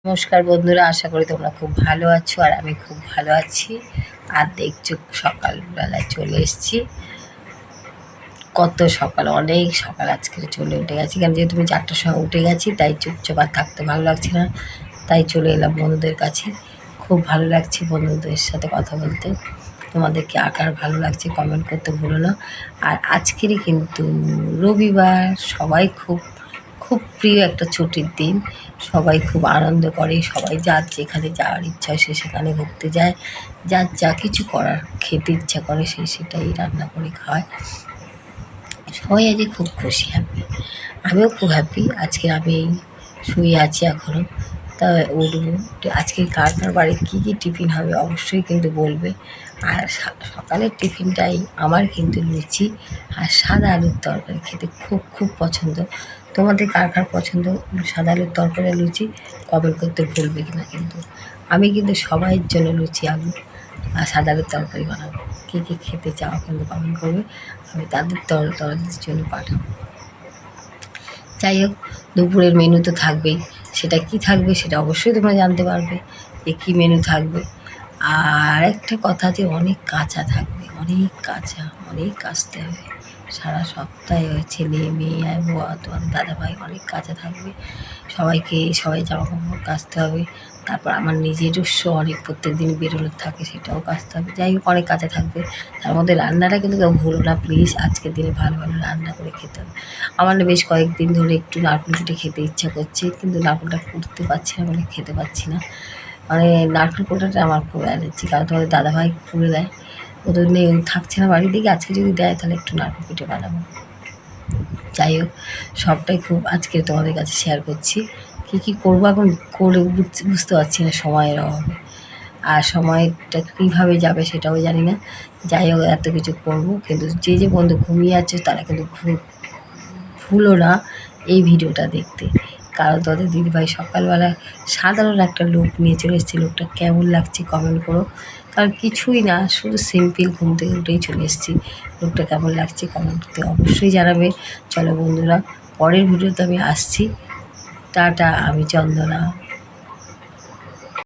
নমস্কার বন্ধুরা, আশা করি তোমরা খুব ভালো আছো আর আমি খুব ভালো আছি। আর দেখছো সকালবেলায় চলে এসেছি। কত সকাল, অনেক সকাল আজকে চলে উঠে গেছি, কারণ যেহেতু আমি 4টার সময় উঠে গেছি তাই চুপচাপ আর থাকতে ভালো লাগছে না, তাই চলে এলাম বন্ধুদের কাছে। খুব ভালো লাগছে বন্ধুদের সাথে কথা বলতে। তোমাদেরকে আঁকার ভালো লাগছে কমেন্ট করতে ভুলো না। আর আজকেরই কিন্তু রবিবার, সবাই খুব খুব প্রিয় একটা ছুটির দিন। সবাই খুব আনন্দ করে, সবাই যার যেখানে যাওয়ার ইচ্ছা হয় সে সেখানে ঘুরতে যায়, যার যা কিছু করার খেতে ইচ্ছা করে সে সেটাই রান্না করে খায়। সবাই আজকে খুব খুশি, হ্যাপি। আমিও খুব হ্যাপি। আজকে আমি শুয়ে আছি এখনও, তা উঠবো। আজকে কার কার বাড়ি কী কী টিফিন হবে অবশ্যই কিন্তু বলবে। আর সকালের টিফিনটাই আমার কিন্তু লুচি আর সাদা আলুর তরকারি খেতে খুব খুব পছন্দ। তোমাদের কার কার পছন্দ সাদা আলুর তরকারি লুচি কমেন্ট করতে ভুলবে কিনা কিন্তু। আমি কিন্তু সবাইয়ের জন্য লুচি আলু আর সাদা আলুর তরকারি বানাবো। কে কে খেতে চাও কিন্তু কমেন্ট করবে, আমি তাদের তোমাদের জন্য পাঠাবো। যাই হোক, দুপুরের মেনু তো থাকবেই। সেটা কি থাকবে সেটা অবশ্যই তোমরা জানতে পারবে যে কী মেনু থাকবে। আর একটা কথা, যে অনেক কাঁচা থাকবে, অনেক কাঁচা, অনেক কাচতে হবে। সারা সপ্তাহে ছেলে মেয়ে বাবা তোমাদের দাদাভাই অনেক কাঁচা থাকবে। সবাই জামা কাপড় কাচতে হবে। তারপর আমার নিজেরস্ব অনেক প্রত্যেক দিন বেরোনোর থাকে, সেটাও কাচতে হবে। যাই হোক, অনেক কাজে থাকবে। তার মধ্যে রান্নাটা কিন্তু কেউ ভুলো না প্লিজ। আজকের দিনে ভালো ভালো রান্না করে খেতে হবে। আমার না বেশ কয়েকদিন ধরে একটু নারকেল পিঠে খেতে ইচ্ছা করছে, কিন্তু নারকেলটা কুড়তে পারছি না বলে খেতে পাচ্ছি না। মানে নারকেল কোটাটা আমার খুব অ্যালার্জি, কারণ তোমাদের দাদাভাই করে দেয়। ওদের নেই, থাকছে না বাড়ি থেকে, আজকে যদি দেয় তাহলে একটু নারকেল পিঠে বানাবো। যাই হোক, সবটাই খুব আজকে তোমাদের কাছে শেয়ার করছি। কী কী করবো এখন করে বুঝতে পারছি না সময়ের অভাবে, আর সময়টা কীভাবে যাবে সেটাও জানি না। যাই হোক, এত কিছু করবো, কিন্তু যে যে বন্ধু ঘুমিয়ে আছে তারা কিন্তু ভুলো না এই ভিডিওটা দেখতে। কারণ তোদের দিদিভাই সকালবেলা সাধারণ একটা লুক নিয়ে চলে এসেছে। লোকটা কেমন লাগছে কমেন্ট করো, কারণ কিছুই না, শুধু সিম্পল ঘুম থেকে উঠেই চলে এসেছি। লোকটা কেমন লাগছে কমেন্ট করতে অবশ্যই জানাবে। চলো বন্ধুরা, পরের ভিডিওতে আমি আসছি। টাটা, আমি চন্দনা।